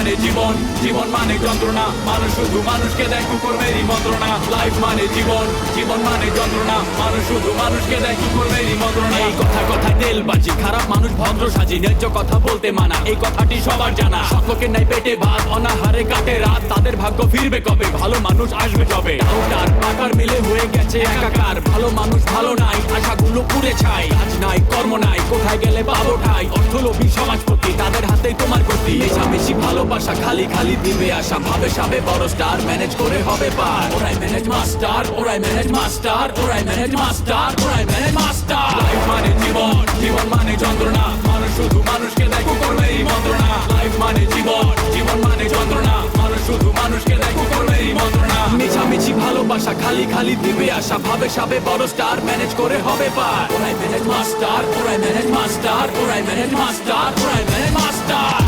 মানে জীবন, জীবন মানে যন্ত্রণা, মানুষ শুধু মানুষকে দেয় কুকুরমেরই মন্ত্রণা। লাইফ মানে জীবন, জীবন মানে যন্ত্রণা, মানুষ শুধু মানুষকে দেয় কুকুরমেরই মন্ত্রণা। এই কথায় তেলবাজি, খারাপ মানুষ ভদ্র সাজি, ন্যায্য কথা বলতে মানা, এই কথাটি সবার জানা। সকলের নাই পেটে ভাত, অনাহারে কাটে রাত, তাদের ভাগ্য ফিরবে কবে, ভালো মানুষ আসবে যবে। ডাউটার পাকার মিলে হয়ে গেছে একাকার, ভালো মানুষ ভালো নাই, আশাগুলো পুড়ে ছাই। কাজ নাই কর্ম নাই, কোথায় গেলে পাবো ঠাই, অর্থলোভী সমাজপতি, তাদের হাতেই তোমার গতি। মেশামেশি ভালোবাসা খালি খালি দিবে আশা, ভাবে সাবে বড় স্টার, ম্যানেজ করে হবে পার। ওরাই ম্যানেজ মাস্টার, ওরাই ম্যানেজ মাস্টার, ওরাই ম্যানেজ মাস্টার, ওরাই ম্যানেজ মাস্টার। লাইফ মানে জীবন, জীবন মানে যন্ত্রণা, মানুষ শুধু মানুষকে দেয় কুকুরমেরই মন্ত্রণা। লাইফ মানে জীবন, জীবন মানে যন্ত্রণা, মানুষ শুধু মানুষকে দেয় কুকুরমেরই মন্ত্রণা। মিছামিছি ভালোবাসা খালি খালি দিবে আশা, ভাবে সাবে বড় স্টার, ম্যানেজ করে হবে পার। ওরাই ম্যানেজ মাস্টার, ওরাই ম্যানেজ মাস্টার, ওরাই ম্যানেজ মাস্টার, ওরাই ম্যানেজ মাস্টার।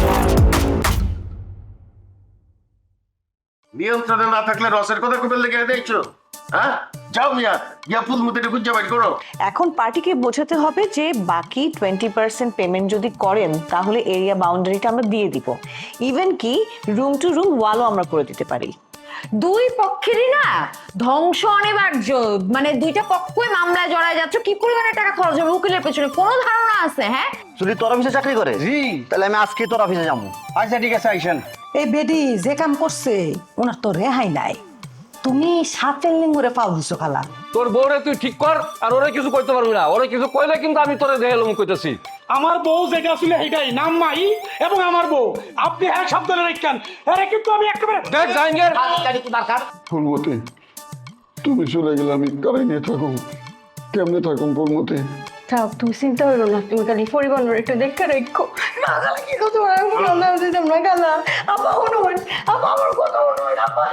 নিয়ন্ত্রণে না থাকলে রসের কথা কবে লেগে দেখছো? হ্যাঁ, যাও মিয়া, গিয়া ফুলমতিটা খুঁজে বাইর করো। এখন পার্টিকে বোঝাতে হবে যে বাকি 20% পেমেন্ট যদি করেন তাহলে এরিয়া বাউন্ডারিটা আমরা দিয়ে দিব। ইভেন কি রুম টু রুম ওয়ালও আমরা করে দিতে পারি। দুই পক্ষেরই না ধ্বংস অনিবার্য, মানে দুইটা পক্ষই মামলায় জড়ায় যাচ্ছে, কি পরিমাণে টাকা খরচ হবে উকিলের পেছনে কোনো ধারণা আছে? হ্যাঁ, যদি তোর অফিসে চাকরি করে জি তাহলে আমি আজকে তোর অফিসে যাবো। আচ্ছা ঠিক আছে আইসেন। এই বেডি যে কাম করছে ওনার তো রেহাই নাই। তুমি সাপের লিঙ্গরে পাও দিছো খালা। তোর বউরে তুই ঠিক কর, আর ওরে কিছু কইতে পারবি না। ওরে কিছু কইলে কিন্তু আমি তোরে দেখালাম কইতেছি। আমার বউ যেটা ছিল সেটাই নাম মাই, এবং আমার বউ আপনি হ্যাঁ সাবধানে রাখেন, আরে কিন্তু আমি একেবারে দেখ জাহাঙ্গীর, ফুলমতি, তুমি চলে গেলে আমি গাড়ি নিয়ে থাকুন, কেমনে থাকুন ফুলমতি? থাক, তুমি চিন্তা করো না, তুমি খালি পরিবার একটু দেখে রেখো। না গেলে কি করতে পারবো দিতাম না গালা। আপা অনুমান, আপা আমার কথা অনুমান, আপা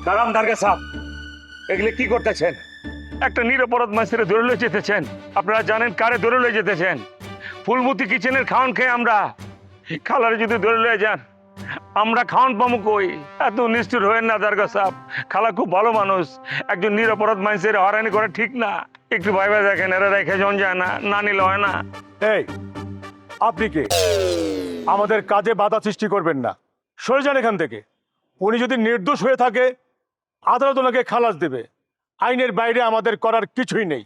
দাঁড়ান দারগা সাহেব, এগুলি কি করতেছেন? একটা নিরপরাধ মানুষের ধরে লয়ে যেতেছেন। আপনারা জানেন কারে ধরে লয়ে যেতেছেন? ফুলমতি কিচেনের খাওয়ান খেয়ে আমরা খালারে যদি ধরে লয়ে যান, আমরা খাওয়ান পাবো কই? এত নিষ্ঠুর হয়েন না দারগা সাহেব, খালা খুব ভালো মানুষ, একজন নিরপরাধ মানুষের হয়রানি করা ঠিক না। একটু ভাইবা দেখেন, এরা রেখে জন যায় না, না নিলে হয় না। এই আপনি কে? আমাদের কাজে বাধা সৃষ্টি করবেন না, সরে যান এখান থেকে। উনি যদি নির্দোষ হয়ে থাকে আদালত ওনাকে খালাস দেবে, আইনের বাইরে আমাদের করার কিছুই নেই।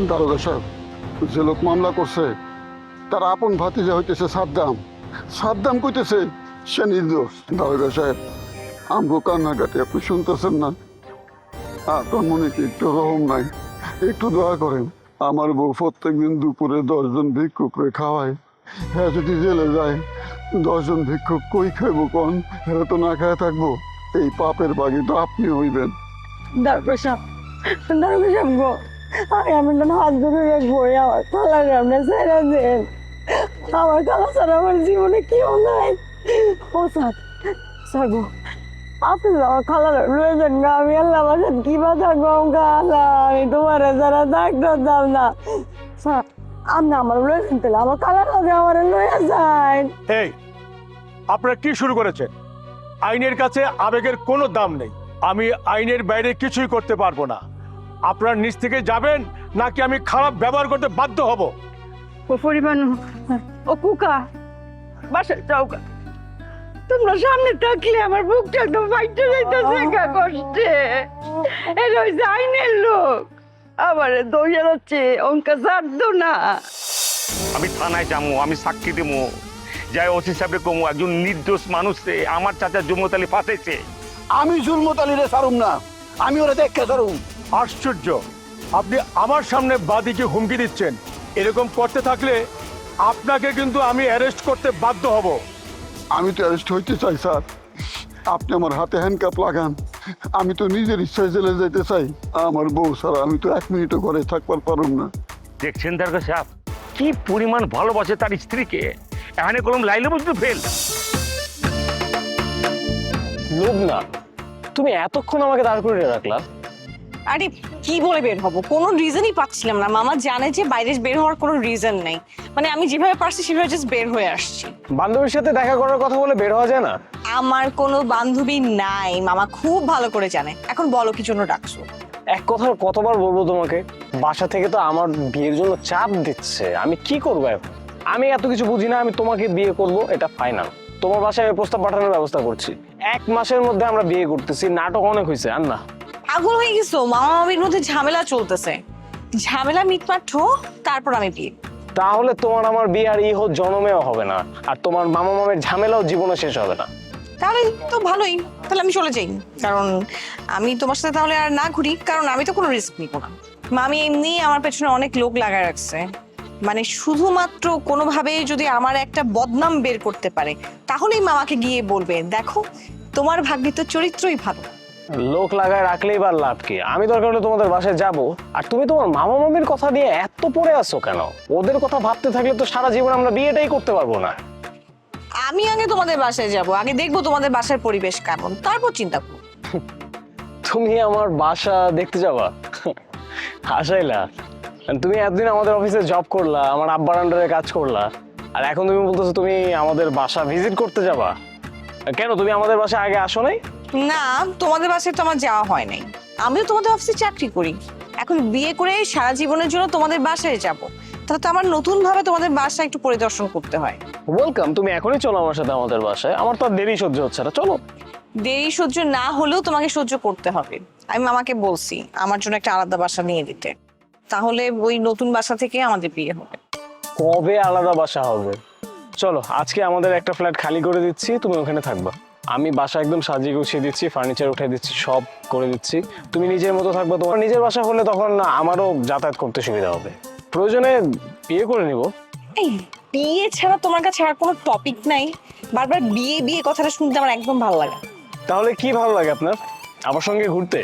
দারোগা সাহেব, যে লোক মামলা করছে তার আপন ভাতিজা হইতেছে সাদ্দাম। সাদ্দাম কইতেছে সে নির্দোষ। দারোগা সাহেব, আমগো কান্নাকাটি আপনি শুনতেছেন না? আপনার মনে কি একটু রহম নাই? একটু দয়া করেন। আমার বউ প্রত্যেকদিন দুপুরে 10 জন ভিক্ষুকরে খাওয়ায়। হ্যাঁ, যদি জেলে যায় 10 জন ভিক্ষুক কই খাইব কোন? এরা তো না খায় থাকবো। এই পাপের বাগি তো আপনি হইবেন। দারগা সাহেব গো, আমি না হাত ধরে রাখবো, আমার খালার আমরা ছেড়ে দেন। আমার খালা ছাড়া আমার জীবনে কেউ নাই। ও স্যার গো, আপনি আমার খালার রয়ে যান গা, আমি আল্লাহ আমার সাথে কি বাধা গম খালা, আমি তোমার যারা ডাক্তার দাম না স্যার, আপনি আমার রয়ে যান, তাহলে আমার খালার কাছে আমার লয়ে যায়। এই আপনারা কি শুরু করেছেন? আইনের কাছে আবেগের কোনো দাম নেই। আমি আইনের বাইরে কিছুই করতে পারবো না। আপনারা নিজ থেকে যাবেন নাকি আমি খারাপ ব্যবহার করতে বাধ্য হব? ও পরিমাণ ও কুকা বাসায় যাও গা। তোমরা সামনে থাকলে আমার বুকটা একদম ফাইটে যাইতেছে গা কষ্টে। এটা হইছে আইনের লোক, আবার দৌড়ে যাচ্ছে, অঙ্কা ছাড়তো না। আমি থানায় যাবো, আমি সাক্ষী দেবো, যাই ওসি সাহেবরে কমু একজন নির্দোষ মানুষে আমার চাচা জুমত আলী ফাঁসাইছে। আমি জুলমত আলীরে ছাড়ুম না, আমি ওরা দেখে ছাড়ুম। আশ্চর্য, আপনি আমার সামনে বাদীকে হুমকি দিচ্ছেন। এরকম করতে থাকলে আপনাকে কিন্তু আমি অ্যারেস্ট করতে বাধ্য হব। আমি তো অ্যারেস্ট হইতে চাই স্যার, আপনি আমার হাতে হ্যান্ডকাপ লাগান। আমি তো নিজের ইচ্ছায় জেলে যেতে চাই। আমার বউ ছাড়া আমি তো 1 মিনিটও ঘরে থাকবার পারুম না। দেখছেন দারগা সাহেব কি পরিমাণ ভালোবাসে তার স্ত্রীকে, এখানে কলম লাইলে বুঝতে ফেল। লোক না, তুমি এতক্ষণ আমাকে দাঁড় করে রাখলা। আরে কি বলে বের হব, কোনো রিজনই পাচ্ছিলাম না। মামা জানে যে বাইরে বের হওয়ার কোনো রিজন নেই, মানে আমি যেভাবে পারছি সেভাবে জাস্ট বের হয়ে আসছি। বান্ধবীর সাথে দেখা করার কথা বলে বের হওয়া যায় না? আমার কোনো বান্ধবী নাই, মামা খুব ভালো করে জানে। এখন বলো কি জন্য ডাকছো? এক কথা কতবার বলবো তোমাকে, বাসা থেকে তো আমার বিয়ের জন্য চাপ দিচ্ছে, আমি কি করবো এখন? আমি এত কিছু বুঝি না, আমি তোমাকে বিয়ে করব এটা ফাইনাল। তোমার বাসায় আমি প্রস্তাব পাঠানোর ব্যবস্থা করছি, 1 মাসের মধ্যে আমরা বিয়ে করতেছি। নাটক অনেক হয়েছে, আর না। পাগল হয়ে গেছো? মামা মামির মধ্যে ঝামেলা চলতেছে, ঝামেলা মিটমাট হোক তারপর আমি বিয়ে। তাহলে তোমার আমার বিয়ে আর ইহ জনমেও হবে না, আর তোমার মামা মামের ঝামেলাও জীবনে শেষ হবে না। তাহলে তো ভালোই, তাহলে আমি চলে যাই, কারণ আমি তোমার সাথে তাহলে আর না ঘুরি, কারণ আমি তো কোনো রিস্ক নিব না। মামি এমনি আমার পেছনে অনেক লোক লাগায় রাখছে, মানে শুধুমাত্র কোনোভাবে যদি আমার একটা বদনাম বের করতে পারে তাহলেই মামাকে গিয়ে বলবে, দেখো তোমার ভাগ্যে তো চরিত্রই ভালো। লোক লাগায় রাখলেই বা লাভ কি? আমি দরকার হলে তোমাদের বাসায় যাব, আর তুমি তোমার মামা মামির কথা নিয়ে এত পড়ে আছো কেন? ওদের কথা ভাবতে থাকলে তো সারা জীবন আমরা বিয়েটাই করতে পারবো না। আমি আগে তোমাদের বাসায় যাব, আগে দেখবো তোমাদের বাসার পরিবেশ কেমন, তারপর চিন্তা করবো। তুমি আমার বাসা দেখতে যাবা? হাসাইলা? তুমি এতদিন আমাদের অফিসে জব করলা, আমার আব্বার আন্ডারে কাজ করলা, আর এখন তুমি বলতেছো তুমি আমাদের বাসা ভিজিট করতে যাবা? কেন, তুমি আমাদের বাসায় আগে আসো নাই? না, তোমাদের বাসায় তো আমার যাওয়া হয় নাই, আমিও তোমাদের অফিসে চাকরি করি। এখন বিয়ে করে সারা জীবনের জন্য তোমাদের বাসায় যাব, তাহলে তো আমার নতুন ভাবে তোমাদের বাসা একটু পরিদর্শন করতে হয়। ওয়েলকাম, তুমি এখনই চলো আমার সাথে আমাদের বাসায়। আমার তো আর দেরি সহ্য হচ্ছে না, চলো। দেরি সহ্য না হলেও তোমাকে সহ্য করতে হবে। আমি মামাকে বলছি আমার জন্য একটা আলাদা বাসা নিয়ে দিতে, তাহলে ওই নতুন বাসা থেকে আমাদের বিয়ে হবে। কবে আলাদা বাসা হবে? চলো, আজকে আমাদের একটা ফ্ল্যাট খালি করে দিচ্ছি, তুমি ওখানে থাকবা। আমি বাসা একদম সাজিয়ে গুছিয়ে দিচ্ছি, ফার্নিচার উঠে দিচ্ছি, সব করে দিচ্ছি। তুমি নিজের মতো থাকবা। তোমার নিজের বাসা হলে তখন আমারও যাতায়াত করতে সুবিধা হবে। প্রয়োজনে বিয়ে করে নিব। এই বিয়ে ছাড়া তোমার কাছে আর কোনো টপিক নাই? বারবার বিয়ে বিয়ে কথাটা শুনতে আমার একদম ভালো লাগে। তাহলে কি ভালো লাগে আপনার? আমার সঙ্গে ঘুরতে?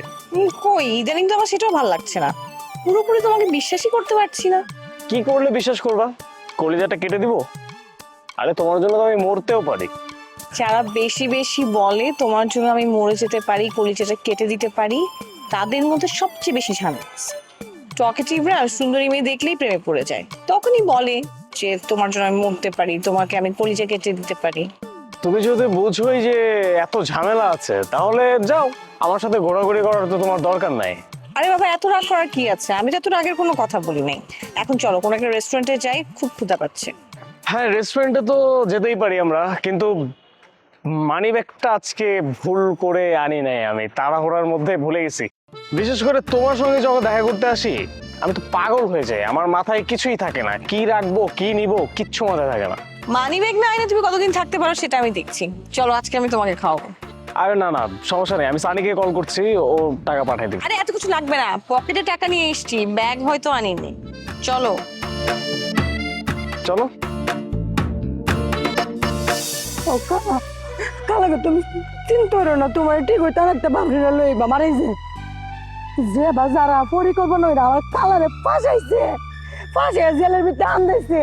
কই ইদানিং তো আমার সেটাও ভালো লাগছে না, পুরোপুরি তোমাকে বিশ্বাসই করতে পারছি না। কি করলে বিশ্বাস করবা? কলিজাটা কেটে দিব? আরে তোমার জন্য তো আমি মরতেও পারি। যারা বেশি বেশি বলে তোমার জন্য আমি মরে যেতে পারি, কলিজাটা কেটে দিতে পারি, তাদের মধ্যে সবচেয়ে বেশি ঝামেলা আছে। টকেটিভরা সুন্দরী মেয়ে দেখলেই প্রেমে পড়ে যায়, তখনই বলে যে তোমার জন্য আমি মরতে পারি, তোমাকে আমি কলিজা কেটে দিতে পারি। তুমি যদি বুঝোই যে এত ঝামেলা আছে, তাহলে যাও, আমার সাথে ঘোরাঘুরি করার তো তোমার দরকার নাই। আরে বাবা, এত রাগ করার কি আছে? আমি তো এত রাগের কোনো কথা বলি নাই। এখন চলো কোনো একটা রেস্টুরেন্টে যাই, খুব ক্ষুধা পাচ্ছে। হ্যাঁ, রেস্টুরেন্টে তো যেতেই পারি আমরা, কিন্তু মানি ব্যাগটা আজকে ভুল করে আনি নাই, আমি তাড়াহুড়ার মধ্যে ভুলে গেছি। বিশেষ করে তোমার সঙ্গে যখন দেখা করতে আসি আমি তো পাগল হয়ে যাই, আমার মাথায় কিছুই থাকে না, কি রাখবো কি নিব কিচ্ছু মাথায় থাকে না। মানি ব্যাগ না এনে তুমি কতদিন থাকতে পারো সেটা আমি দেখছি। চলো আজকে আমি তোমাকে খাওয়াবো। আরে না না, সমস্যা নেই, আমি সানিকে কল করছি, ও টাকা পাঠিয়ে দিবে। আরে এত কিছু লাগবে না, পকেটে টাকা নিয়ে এসেছি, ব্যাগ হয়তো আনিনি। চলো চলো। ও কালা, কালাকে তুমি চিন্তা করো না, তোমার ঠিক হইতে একটা বাবরিরা লইবা মারাইছে যে বা যারা পরিকল্পনা হইরা আমার কালারে ফাঁসাইছে, ফাঁসে জেলের ভিতরে আনতেছে,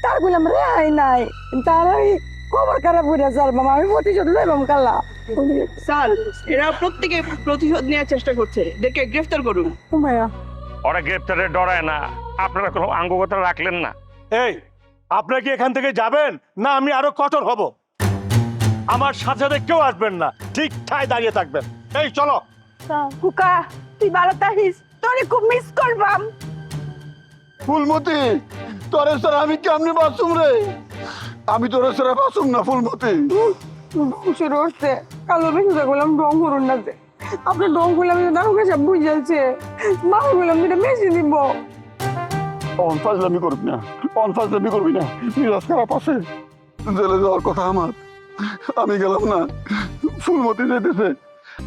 তার বললাম রেহাই নাই, তার ওই খবর খারাপ হইরা স্যার মামা আমি প্রতিশোধ লইবাম কালা। স্যার, এরা প্রত্যেকে প্রতিশোধ নেওয়ার চেষ্টা করছে, এদেরকে গ্রেফতার করুন। ভাইয়া ওরা গ্রেপ্তারে ডরায় না, আপনারা কোনো আঙ্গগতা রাখলেন না। এই, আপনারা কি এখান থেকে যাবেন না আমি আরো কঠোর হব? আমার সাথে সাথে কেউ আসবেন না, ঠিক ঠায় দাঁড়িয়ে থাকবেন। এই চলো। কুকা তুই ভালো থাকিস, তোরে খুব মিস করবাম। ফুলমতি, তোরে স্যার আমি কেমনি বাঁচুম রে? আমি তোরে স্যার বাঁচুম না ফুলমতি। শুরু হচ্ছে কালো বেশি বললাম ডং করুন না যে আপনার ডং করলাম দারুকে সব বুঝাচ্ছে, মামা বললাম যেটা বেশি দিব। অনফাজলামি করবি না, অনফাজলামি করবি না, মিরাজ খারাপ আছে, জেলে যাওয়ার কথা আমার, আমি গেলাম না, ফুলমতি যেতেছে।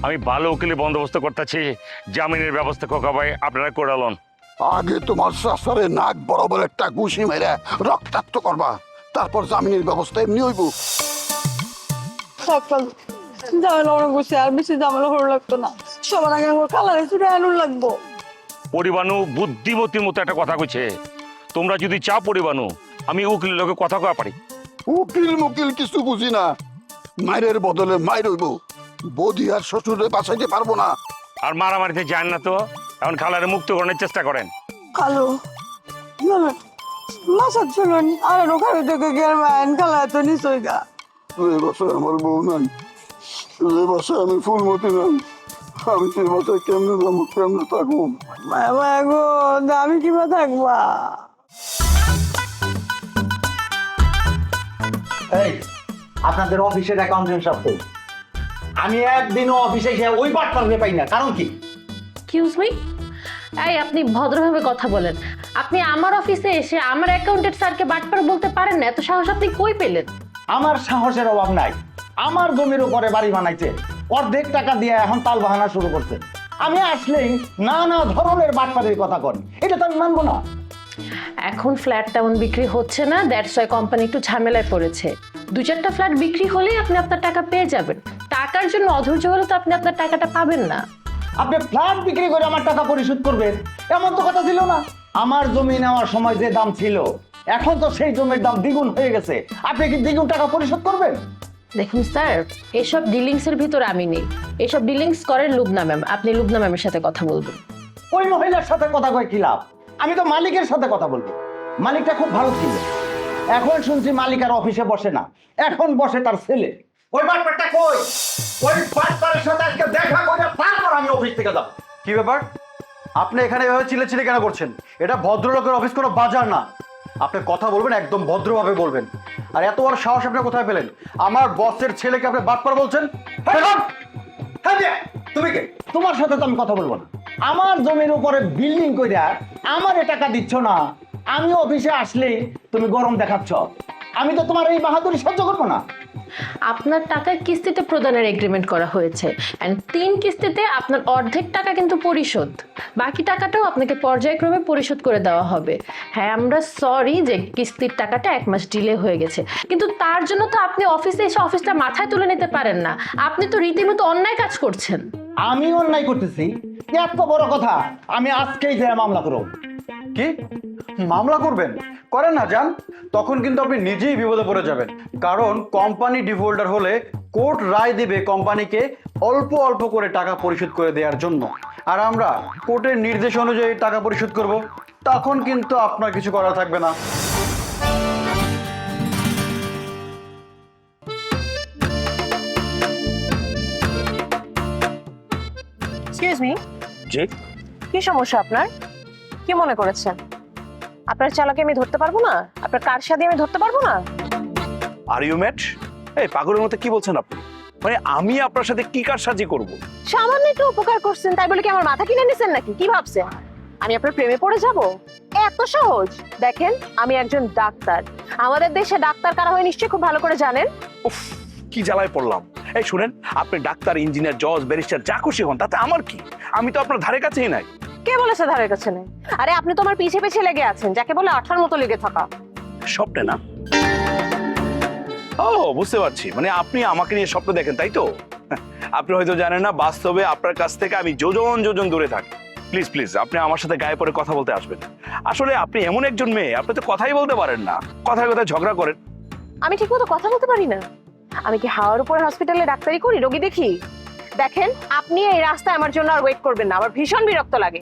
আমি ভালো উকিলের বন্দোবস্ত করতেছি, জামিনের ব্যবস্থা খোকাবাই আপনারা করালন। আগে তোমার শাশুড়ে নাক বরাবর একটা ঘুষি মেরে রক্তাক্ত করবা, তারপর জামিনের ব্যবস্থা এমনি হইব। সকাল ঝামেলা অনেক বসে, আর বেশি ঝামেলা করে লাগতো না, সবার আগে আমার কালারে ছুটে আলুর লাগবো। পরিবানু বুদ্ধিমতির মতো একটা কথা কইছে, তোমরা যদি চাও পরিবানু আমি উকিলের লোকে কথা কয়া পারি। উকিল মুকিল কিছু বুঝি না, মায়ের বদলে মায়ের হইব, বৌদি আর শ্বশুরে বাঁচাইতে পারবো না, আর মারামারিতে যান না তো, এখন খালারে মুক্তকরণের চেষ্টা করেন। কালো মাসার চলুন আর ওখানে থেকে গেল মায়ের খালা তো নিশ্চয় গা। যে বাসায় আমার বউ নাই, যে বাসায় আমি ফুলমতি নাই, আমি সেই বাসায় কেমনে যাবো, কেমনে থাকবো? মায়া গো, আমি কিভাবে থাকবা? এই আপনাদের অফিসের অ্যাকাউন্টেন্ট সাহেব, আমি একদিনও অফিসে এসে ওই পার্টনারকে পাই না, কারণ কি? এক্সকিউজ মি, এই আপনি ভদ্রভাবে কথা বলেন। আপনি আমার অফিসে এসে আমার অ্যাকাউন্টেন্ট স্যারকে বাটপার বলতে পারেন না? এত সাহস আপনি কই পেলেন? আমার সাহসের অভাব নাই। আমার জমির উপরে বাড়ি বানাইছে, অর্ধেক টাকা দিয়ে এখন তাল বাহানা শুরু করছে। আমি আসলেই নানা ধরনের বাটপারের কথা কন, এটা তো আমি মানবো না। এখন ফ্ল্যাট তেমন বিক্রি হচ্ছে না, দ্যাটস ওয়াই কোম্পানি একটু ঝামেলায় পড়েছে। 2-4টা ফ্ল্যাট বিক্রি হলেই আপনি আপনার টাকা পেয়ে যাবেন। টাকার জন্য অধৈর্য হলে তো আপনি আপনার টাকাটা পাবেন না। আপনি ফ্ল্যাট বিক্রি করে আমার টাকা পরিশোধ করবেন, এমন তো কথা ছিল না। আমার জমি নেওয়ার সময় যে দাম ছিল, এখন তো সেই জমির দাম দ্বিগুণ হয়ে গেছে। আপনি কি দ্বিগুণ টাকা পরিশোধ করবেন? দেখুন স্যার, এসব ডিলিংস এর ভিতর আমি নেই। এসব ডিলিংস করেন লুবনা ম্যাম। আপনি লুবনা ম্যামের সাথে কথা বলবেন। ওই মহিলার সাথে কথা কয় কি লাভ? আমি তো মালিকের সাথে কথা বলবো। মালিকটা খুব ভালো ছিল, এখন শুনছি মালিক আর অফিসে বসে না, এখন বসে তার ছেলে। ওই বাটপারটা কই? ওই বাটপারের সাথে আজকে দেখা করে তারপর আমি অফিস থেকে যাব। কি ব্যাপার? আপনি এখানে এভাবে চিল্লাচিল্লি কেন করছেন? এটা ভদ্রলোকের অফিস, কোনো বাজার না। আপনি কথা বলবেন একদম ভদ্রভাবে বলবেন। আর এত বড় সাহস আপনি কোথায় পেলেন? আমার বসের ছেলেকে আপনি বাটপার বলছেন? তুমি কে? তোমার সাথে তো আমি কথা বলবো না। আমার জমির উপরে বিল্ডিং কইরা আমারে টাকা দিচ্ছ না, আমি অফিসে আসলেই তুমি গরম দেখাচ্ছ। আমি তো তোমার এই বাহাদুরি সহ্য করবো না। আপনার টাকা কিস্তিতে প্রদানের এগ্রিমেন্ট করা হয়েছে, এন্ড 3 কিস্তিতে আপনার অর্ধেক টাকা কিন্তু পরিশোধ, বাকি টাকাটাও আপনাকে পর্যায়ক্রমে পরিশোধ করে দেওয়া হবে। হ্যাঁ, আমরা সরি যে কিস্তির টাকাটা 1 মাস ডিলে হয়ে গেছে, কিন্তু তার জন্য তো আপনি অফিসে এসে অফিসটা মাথায় তুলে নিতে পারেন না। আপনি তো রীতিমতো অন্যায় কাজ করছেন। আমি অন্যায় করতেছি? এত বড় কথা, আমি আজকেই যে মামলা করব। কি মামলা করবেন? করেন না যান, তখন কিন্তু আপনি নিজেই বিপদে পড়ে যাবেন। কারণ কোম্পানি ডিফল্টার হলে কোর্ট রায় দেবে কোম্পানিকে অল্প অল্প করে টাকা পরিশোধ করে দেওয়ার জন্য, আর আমরা কোর্টের নির্দেশ অনুযায়ী টাকা পরিশোধ করব। তখন কিন্তু আপনার কিছু করা থাকবে না। এক্সকিউজ মি, জি? কি সমস্যা আপনার? কি মনে করেছেন আপনার চালকে আমি ধরতে পারবো না? আপনার কার সাথে আমি ধরতে পারবো না? Are you mad? এই পাগলের মতো কি বলছেন আপনি? মানে আমি আপনার সাথে কি কারসাজি করব? সামান্য একটু উপকার করছেন তাই বলে কি আমার মাথা কিনে নিছেন নাকি? কি ভাবছেন আমি আপনার প্রেমে পড়ে যাব? এত সহজ? দেখেন, আমি একজন ডাক্তার। আমাদের দেশে ডাক্তার কারা হয় নিশ্চয়ই খুব ভালো করে জানেন। উফ, কি জ্বালায় পড়লাম। এই শুনেন, আপনি ডাক্তার, ইঞ্জিনিয়ার, জজ, ব্যারিস্টার যা খুশি হন, তাতে আমার কি? আমি তো আপনার ধারে কাছেই নাই। কে বলেছে ধারের কাছে নেই? আরে আপনি তো আমার পিছে পিছে লেগে আছেন, যাকে বলে আঠার মতো লেগে থাকা। স্বপ্নে না? ও, বুঝতে পারছি, মানে আপনি আমাকে নিয়ে স্বপ্ন দেখেন, তাই তো? আপনি হয়তো জানেন না, বাস্তবে আপনার কাছ থেকে আমি যোজন যোজন দূরে থাকি। প্লিজ প্লিজ, আপনি আমার সাথে গায়ে পড়ে কথা বলতে আসবেন। আসলে আপনি এমন একজন মেয়ে, আপনি তো কথাই বলতে পারেন না, কথায় কথায় ঝগড়া করেন। আমি ঠিক মতো কথা বলতে পারি না? আমি কি হাওয়ার উপরে হসপিটালে ডাক্তারি করি, রোগী দেখি? দেখেন, আপনি এই রাস্তায় আমার জন্য আর ওয়েট করবেন না, আমার ভীষণ বিরক্ত লাগে।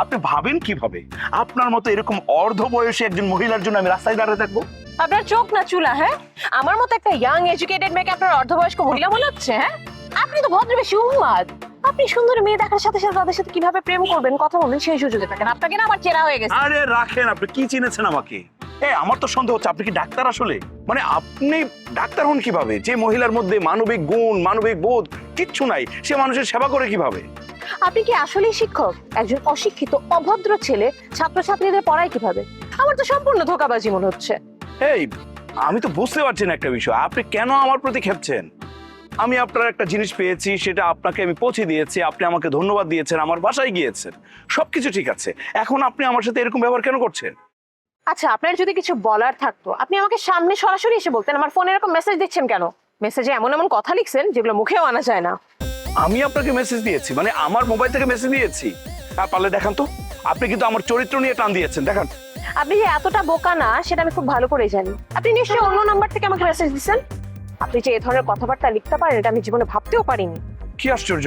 আপনি ভাবেন কিভাবে আপনার মতো এরকম অর্ধ বয়সী একজন মহিলার জন্য আমি রাস্তায় দাঁড়িয়ে থাকবো? আপনার চোখ না চুলা? হ্যাঁ, আমার মতো একটা ইয়াং এডুকেটেড মেয়েকে আপনার অর্ধবয়স্ক মহিলা মনে হচ্ছে? হ্যাঁ, আপনি তো ভদ্রবেশী উন্মাদ। আপনি সুন্দর মেয়ে দেখার সাথে সাথে তাদের সাথে কিভাবে প্রেম করবেন, কথা বলবেন, সেই সুযোগে থাকেন। আপনাকে না আমার চেনা হয়ে গেছে। আরে রাখেন, আপনি কি চিনেছেন আমাকে? আমার তো সন্দেহ হচ্ছে আপনি কি ডাক্তার আসলে? মানে আপনি ডাক্তার হন কিভাবে? যে মহিলার মধ্যে মানবিক গুণ, মানবিক বোধ কিচ্ছু নাই, সে মানুষের সেবা করে কিভাবে? আপনি কি আসলেই শিক্ষক? একজন অশিক্ষিত অভদ্র ছেলে ছাত্রছাত্রীদের পড়ায় কিভাবে? আমার তো সম্পূর্ণ ধোঁকাবাজি মনে হচ্ছে। এই, আমি তো বুঝতে পারছি না একটা বিষয়, আপনি কেন আমার প্রতি খেপছেন? আমি আপনার একটা জিনিস পেয়েছি, সেটা আপনাকে আমি পৌঁছে দিয়েছি, আপনি আমাকে ধন্যবাদ দিয়েছেন, আমার বাসায় গিয়েছেন, সবকিছু ঠিক আছে। এখন আপনি আমার সাথে এরকম ব্যবহার কেন করছেন? আচ্ছা, আপনার যদি কিছু বলার থাকতো আপনি আমাকে সামনে সরাসরি এসে বলতেন। আমার ফোনে এরকম মেসেজ দিচ্ছেন কেন? মেসেজে এমন এমন কথা লিখছেন যেগুলো মুখেও আনা যায় না। আমি আপনাকে মেসেজ দিয়েছি? মানে আমার মোবাইল থেকে মেসেজ দিয়েছি? পারলে দেখান তো। আপনি কিন্তু আমার চরিত্র নিয়ে টান দিয়েছেন, দেখান। আপনি যে এতটা বোকা না সেটা আমি খুব ভালো করেই জানি। আপনি নিশ্চয়ই অন্য নাম্বার থেকে আমাকে মেসেজ দিচ্ছেন। আপনি যে এই ধরনের কথাবার্তা লিখতে পারেন এটা আমি জীবনে ভাবতেও পারিনি। কি আশ্চর্য,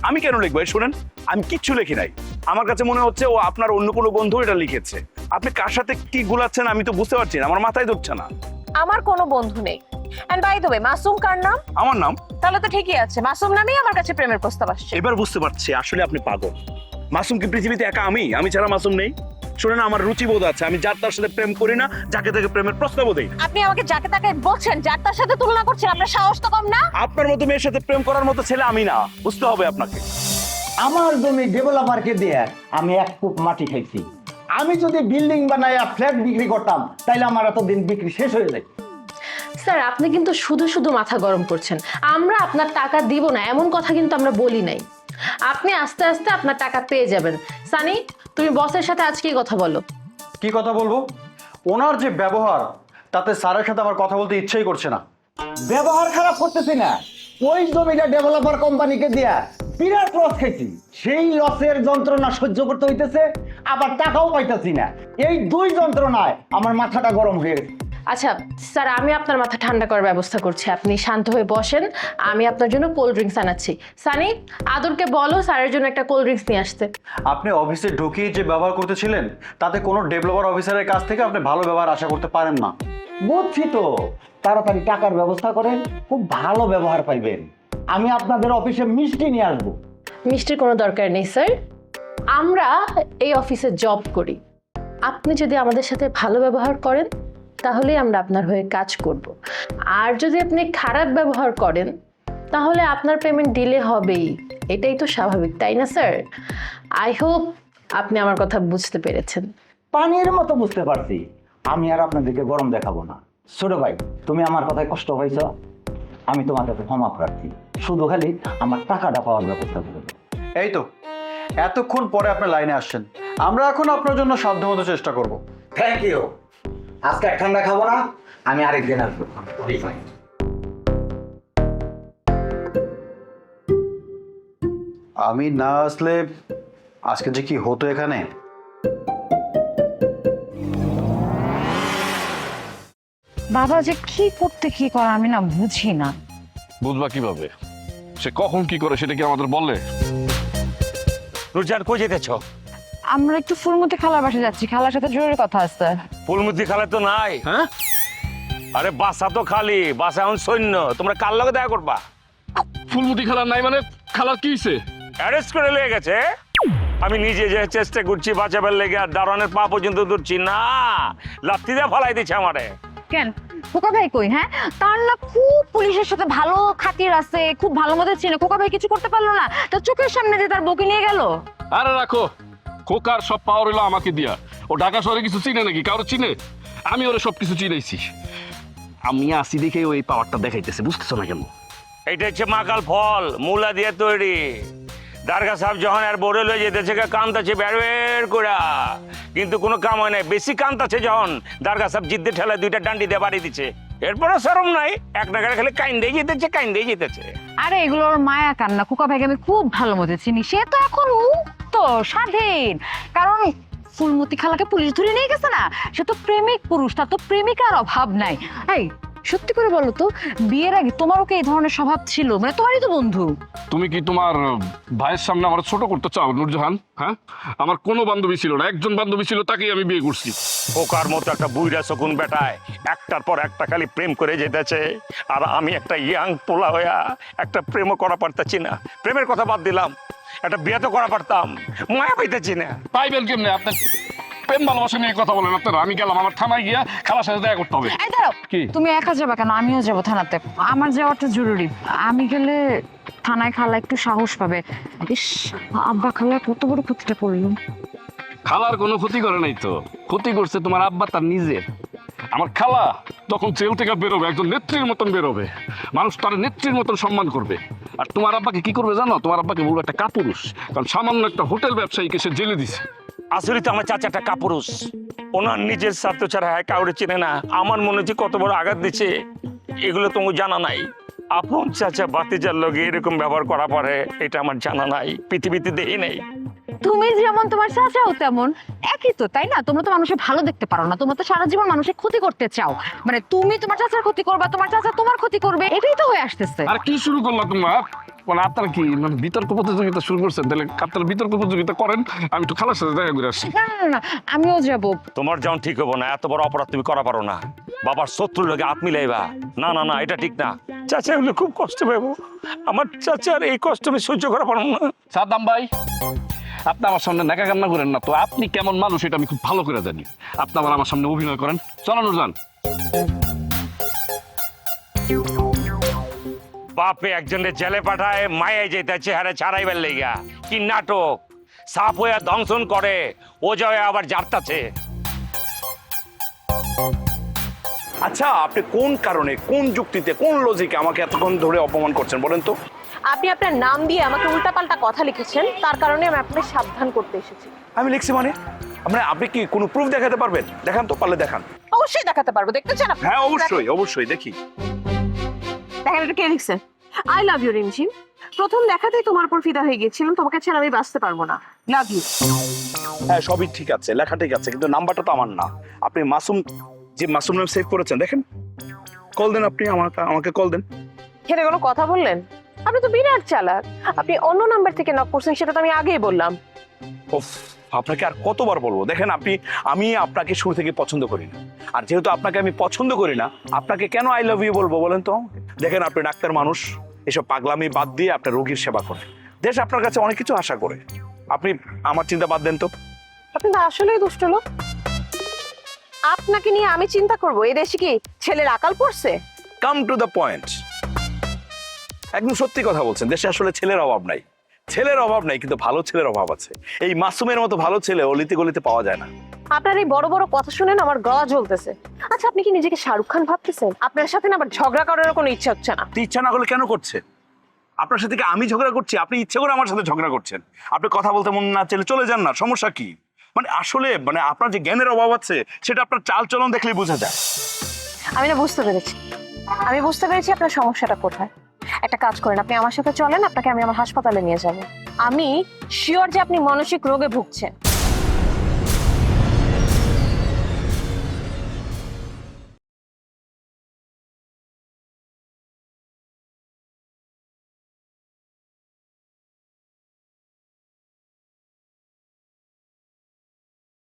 আমি কেন লিখবো? শুনেন, আমি কিচ্ছু লিখি নাই। আমার কাছে মনে হচ্ছে ও আপনার অন্য কোনো বন্ধু এটা লিখেছে। আপনি কার সাথে কি গুলাচ্ছেন আমি তো বুঝতে পারছি না, আমার মাথায় ধরছে না। আমার কোনো বন্ধু নেই। And by the way, Masum কার নাম? আমার নাম? তাহলে তো ঠিকই আছে, মাসুম নামেই আমার কাছে প্রেমের প্রস্তাব আসছে। এবার বুঝতে পারছি আসলে আপনি পাগল। মাসুম কি পৃথিবীতে একা আমি ছাড়া মাসুম নেই? শুনেন, আমার রুচিবোধ আছে, আমি যার তার সাথে প্রেম করি না, যাকে তাকে প্রেমের প্রস্তাবও দেই। আপনি আমাকে যাকে তাকে বলছেন, যার তার সাথে তুলনা করছেন, আপনার সাহস তো কম না? আপনার মতো মেয়ের সাথে প্রেম করার মতো ছেলে আমি না, বুঝতে হবে আপনাকে। আমার জমি ডেভেলপারকে দিয়ে আমি এক কূপ মাটি খাইছি। আমি যদি বিল্ডিং বানাইয়া ফ্ল্যাট বিক্রি করতাম তাইলে আমার এতদিন বিক্রি শেষ হয়ে যায়। স্যার, আপনি কিন্তু শুধু শুধু মাথা গরম করছেন। আমরা আপনার টাকা দিব না এমন কথা কিন্তু আমরা বলি নাই। আপনি আস্তে আস্তে আপনার টাকা পেয়ে যাবেন। সানি, তুমি বসের সাথে আজকেই কথা বলো। কি কথা বলবো? ওনার যে ব্যবহার, তাতে স্যারের সাথে আমার কথা বলতে ইচ্ছেই করছে না। ব্যবহার খারাপ করতেছি না, ওই জমিটা ডেভেলপার কোম্পানিকে দিয়া বিরাট লস খাইছি। সেই লসের যন্ত্রণা সহ্য করতে হইতেছে, আবার টাকাও পাইতেছি না। এই দুই যন্ত্রণায় আমার মাথাটা গরম হয়ে গেছে। আচ্ছা স্যার, আমি আপনার মাথা ঠান্ডা করার ব্যবস্থা করছি। আপনি শান্ত হয়ে বসেন, আমি আপনার জন্য কোল্ড ড্রিঙ্কস আনাচ্ছি। সানি, আদরকে বলো স্যারের জন্য একটা কোল্ড ড্রিঙ্কস নিয়ে আসতে। আপনি অফিসে ঢুকিয়ে যে ব্যবহার করতেছিলেন, তাতে কোনো ডেভেলপার অফিসারের কাছ থেকে আপনি ভালো ব্যবহার আশা করতে পারেন না। বুঝছি তো, তাড়াতাড়ি টাকার ব্যবস্থা করেন, খুব ভালো ব্যবহার পাইবেন। আমি আপনাদের অফিসে মিষ্টি নিয়ে আসবো। মিষ্টির কোনো দরকার নেই স্যার, আমরা এই অফিসে জব করি। আপনি যদি আমাদের সাথে ভালো ব্যবহার করেন তাহলেই আমরা আপনার হয়ে কাজ করব। আর যদি আপনি খারাপ ব্যবহার করেন তাহলে আপনার পেমেন্ট ডিলে হবেই, এটাই তো স্বাভাবিক, তাই না স্যার? আই হোপ আপনি আমার কথা বুঝতে পেরেছেন। পানির মতো বুঝতে পারছি। আমি আর আপনাদেরকে গরম দেখাবো না। ছোট ভাই, তুমি আমার কথায় কষ্ট পাইছ, আমি তোমার কাছে ক্ষমা প্রার্থী। শুধু খালি আমার টাকাটা পাওয়ার ব্যবস্থা করে দাও। এই তো এতক্ষণ পরে আপনি লাইনে আসছেন, আমরা এখন আপনার জন্য সাধ্যমতো চেষ্টা করব। Thank you. আজকে এক ঠান্ডা খাবো না, আমি আরেকদিন আসবো। আমি না আসলে আজকে যে কি হতো এখানে। বাবা যে কি করতে কি করে আমি না বুঝি না। বুঝবা কিভাবে? সে কখন কি করে সেটা কি আমাদের বললে? রুজান, কই যেতেছ? আমরা একটু ফুলমতি খালার বাসা যাচ্ছি, খালার সাথে জরুরি কথা আছে। ফুলমতি খালা তো নাই। হ্যাঁ, আরে বাসা তো খালি, বাসা এখন সৈন্য। তোমরা কার লগে দেখা করবা? ফুলমতি খালা নাই মানে? খালার কি হইছে? অ্যারেস্ট করে লেগে গেছে। আমি নিজে যে চেষ্টা করছি বাঁচাবার লেগে, আর দারোয়ানের পা পর্যন্ত ধরছি না, লাথি দিয়ে ফালাই দিচ্ছে আমারে। কেন খোকা ভাই কই? হ্যাঁ, তার না খুব পুলিশের সাথে ভালো খাতির আছে, খুব ভালো মতো চিনে। খোকা ভাই কিছু করতে পারলো না, তার চোখের সামনে যে তার বউকে নিয়ে গেল। আরে রাখো, খোকার সব পাওয়ার হলো আমাকে দিয়া। ও ঢাকা শহরে কিছু চিনে নাকি? কারো চিনে? আমি ওরে সব কিছু চিনাইছি। আমি আসি দেখে ওই পাওয়ারটা দেখাইতেছে, বুঝতেছো না কেন? এইটা হচ্ছে মাকাল ফল, মূলা দিয়ে তৈরি। দারগা সাহেব যখন আর বড় লয়ে যেতেছে কান্দাছে বের করে, কিন্তু কোনো কাম হয় নাই। বেশি কান্দাছে যখন দারগা সাহেব জিদ্দে ঠেলা দুইটা ডান্ডি দিয়ে বাড়ি দিচ্ছে। এরপরে শরম নাই, এক নাগারে খালি কাইন্দেই যেতেছে। আরে এগুলোর মায়া কান্না। খোকা ভাইকে আমি খুব ভালো মতো চিনি, সে তো এখন মুক্ত স্বাধীন। কারণ ফুলমতি খালাকে পুলিশ ধরে নিয়ে গেছে না, সে তো প্রেমিক পুরুষ, তার তো প্রেমিকার অভাব নাই। এই সত্যি করে বলো তো, বিয়ের আগে তোমারও কি এই ধরনের স্বভাব ছিল? মানে তোমারই তো বন্ধু। তুমি কি তোমার ভাইয়ের সামনে আমার ছোট করতে চাও নূরজাহান? হ্যাঁ, আমার কোনো বান্ধবী ছিল না, একজন বান্ধবী ছিল, তাকেই আমি বিয়ে করছি। ওকার মতো একটা বুইরা শকুন বেটায় একটার পর একটা খালি প্রেম করে যেতেছে, আর আমি একটা ইয়াং পোলা হইয়া একটা প্রেমও করা পারতেছি না। প্রেমের কথা বাদ দিলাম, একটা বিয়ে তো করা পারতাম, মায়া পাইতেছি না। পাইবেন কেমনে? আপনার প্রেম ভালোবাসা নিয়ে কথা বলেন আপনারা। আমি গেলাম, আমার থানায় গিয়া খালার সাথে দেখা করতে হবে। এই দাঁড়াও, কি? তুমি একা যাবে কেন? আমিও যাবো থানাতে, আমার যাওয়াটা জরুরি। আমি গেলে থানায় খালা একটু সাহস পাবে। ইস, আব্বা খালা কত বড় ক্ষতিটা করলো। খালার কোনো ক্ষতি করে নাই তো, ক্ষতি করছে তোমার আব্বা তার নিজের। আমার খালা তখন জেল থেকে বেরোবে, একজন নেত্রীর মতন বেরোবে, মানুষ তার নেত্রীর মতন সম্মান করবে। আর তোমার আব্বাকে কি করবে জানো? তোমার আব্বাকে বলবো একটা কাপুরুষ, কারণ সামান্য একটা হোটেল ব্যবসায়ীকে সে জেলে দিছে। আসলে তো আমার চাচাটা কাপুরুষ, ওনার নিজের স্বার্থ ছাড়া কাউরে চেনে না। আমার মনে হচ্ছে কত বড় আঘাত দিচ্ছে, এগুলো তোমার জানা নাই। আপন চাচা বাতিজার লগে এরকম ব্যবহার করা পারে, এটা আমার জানা নাই, পৃথিবীতে দেখি নাই। তুমি যেমন তোমার চাচাও তেমন, একই তো, তাই না? তোমরা তো মানুষের ভালো দেখতে পারো না, তোমরা তো সারা জীবন মানুষের ক্ষতি করতে চাও। মানে তুমি তোমার চাচার ক্ষতি করবা, তোমার চাচা তোমার ক্ষতি করবে, এটাই তো হয়ে আসতেছে। আর কি শুরু করলা তোমরা? মানে আপনারা কি মানে বিতর্ক প্রতিযোগিতা শুরু করছেন? তাহলে আপনারা বিতর্ক প্রতিযোগিতা করেন, আমি একটু খালার সাথে দেখা করে আসছি। না না না, আমিও যাব। তোমার যখন ঠিক হবো না, এত বড় অপরাধ তুমি করা পারো না। বাবার শত্রুর লগে হাত মিলাইবা, না না না, এটা ঠিক না। চাচা হলে খুব কষ্ট পাবো, আমার চাচার এই কষ্ট আমি সহ্য করা পারবো না। সাদ্দাম ভাই, আপনি আমার সামনে নাকা কান্না করেন না তো, আপনি কেমন মানুষ এটা আমি খুব ভালো করে জানি। আপনি আবার আমার সামনে অভিনয় করেন, চলো নুরজান। বাপে একজনের জেলে পাঠায়, মায়ে যেতে চেহারা ছাড়াইবার লেগা, কি নাটক! সাপ হয়ে দংশন করে, ও যায় আবার জারতাছে। আচ্ছা, আপনি কোন কারণে, কোন যুক্তিতে, কোন লজিকে আমাকে এতক্ষণ ধরে অপমান করছেন বলেন তো? আপনি আপনার নাম দিয়ে আমাকে উল্টাপাল্টা কথা লিখেছেন, তার কারণে আমি আপনাকে সাবধান করতে এসেছি। আমি লিখছি মানে? আপনি কি কোনো প্রুফ দেখাতে পারবেন? দেখান তো, পারলে দেখান। অবশ্যই দেখাতে পারবো, দেখতে চান আপনি? হ্যাঁ অবশ্যই অবশ্যই, দেখি। দেখেন এটা কে লিখছে। আই লাভ ইউ রিমঝিম, প্রথম দেখাতেই তোমার উপর ফিদা হয়ে গিয়েছিলাম, তোমাকে ছাড়া আমি বাঁচতে পারবো না, লাভ ইউ। হ্যাঁ সবই ঠিক আছে, লেখা ঠিক আছে, কিন্তু নাম্বারটা তো আমার না। আপনি মাসুম, যে মাসুম নাম সেভ করেছেন, দেখেন, কল দেন আপনি, আমাকে কল দেন। এটা কোনো কথা বললেন? আপনি তো বিরাট চালাক, আপনি অন্য নাম্বার থেকে নক করছেন, সেটা তো আমি আগেই বললাম। ওফ, আপনাকে আর কতবার বলবো? দেখেন আমি আপনাকে শুরু থেকে পছন্দ করি না, আর যেহেতু আপনাকে আমি পছন্দ করি না, আপনাকে কেন আই লাভ ইউ বলবো বলেন তো? দেখেন, আপনি ডাক্তার মানুষ, এসব পাগলামি বাদ দিয়ে আপনার রোগীর সেবা করেন, দেশ আপনার কাছে অনেক কিছু আশা করে। আপনি আমার চিন্তা বাদ দেন তো। আপনি তো আসলেই দুষ্ট লোক। আপনাকে নিয়ে আমি চিন্তা করবো? এই দেশে কি ছেলের আকাল পড়ছে? Come to the point. একদম সত্যি কথা বলছেন, দেশে আসলে ছেলের অভাব নাই, ছেলের অভাব নাই, কিন্তু ভালো ছেলের অভাব আছে। এই মাসুমের মতো ভালো ছেলে অলিতে গলিতে পাওয়া যায় না। আপনার এই বড় বড় কথা শুনেন আমার গলা জ্বলতেছে। আচ্ছা, আপনি কি নিজেকে শাহরুখ খান ভাবতেছেন? আপনার সাথে না আবার ঝগড়া করার কোনো ইচ্ছা হচ্ছে না। ইচ্ছা না হলে কেন করছে? আপনার সাথে কি আমি ঝগড়া করছি? আপনি ইচ্ছে করে আমার সাথে ঝগড়া করছেন। আপনি কথা বলতে মন না চাইলে চলে যান না, সমস্যা কি? মানে আসলে মানে আপনার যে জ্ঞানের অভাব আছে সেটা আপনার চাল চলন দেখলেই বোঝা যায়। আমি না বুঝতে পেরেছি, আমি বুঝতে পেরেছি আপনার সমস্যাটা কোথায়। একটা কাজ করেন, আপনি আমার সাথে চলেন, আপনাকে আমি আমার হাসপাতালে নিয়ে যাব। আমি শিওর যে আপনি মানসিক রোগে ভুগছেন।